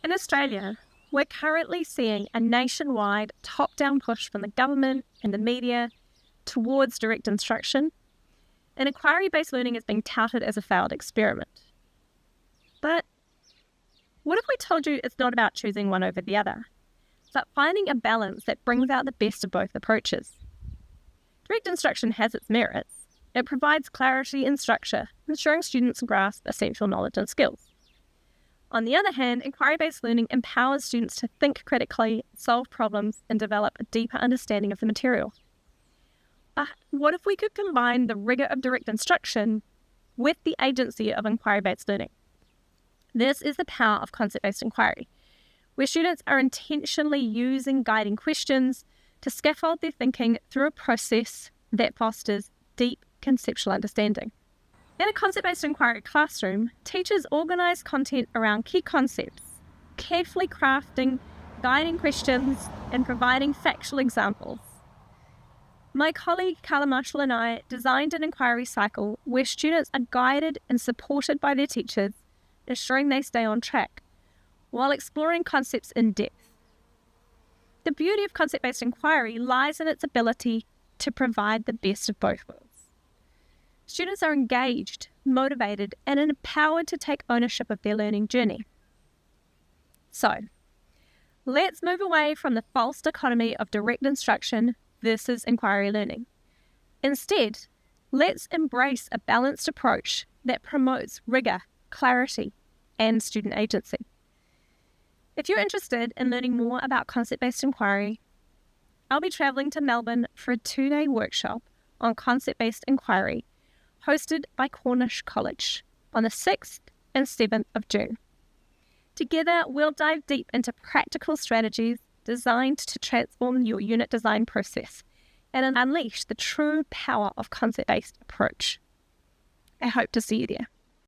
In Australia, we're currently seeing a nationwide top-down push from the government and the media towards direct instruction, and inquiry-based learning is being touted as a failed experiment. But what if we told you it's not about choosing one over the other, but finding a balance that brings out the best of both approaches? Direct instruction has its merits. It provides clarity and structure, ensuring students grasp essential knowledge and skills. On the other hand, inquiry-based learning empowers students to think critically, solve problems, and develop a deeper understanding of the material. But what if we could combine the rigor of direct instruction with the agency of inquiry-based learning? This is the power of concept-based inquiry, where students are intentionally using guiding questions to scaffold their thinking through a process that fosters deep conceptual understanding. In a concept-based inquiry classroom, teachers organise content around key concepts, carefully crafting guiding questions and providing factual examples. My colleague Carla Marshall and I designed an inquiry cycle where students are guided and supported by their teachers, ensuring they stay on track, while exploring concepts in depth. The beauty of concept-based inquiry lies in its ability to provide the best of both worlds. Students are engaged, motivated, and empowered to take ownership of their learning journey. So, let's move away from the false dichotomy of direct instruction versus inquiry learning. Instead, let's embrace a balanced approach that promotes rigor, clarity, and student agency. If you're interested in learning more about concept-based inquiry, I'll be travelling to Melbourne for a 2-day workshop on concept-based inquiry hosted by Cornish College on the 6th and 7th of June. Together, we'll dive deep into practical strategies designed to transform your unit design process and unleash the true power of concept-based approach. I hope to see you there.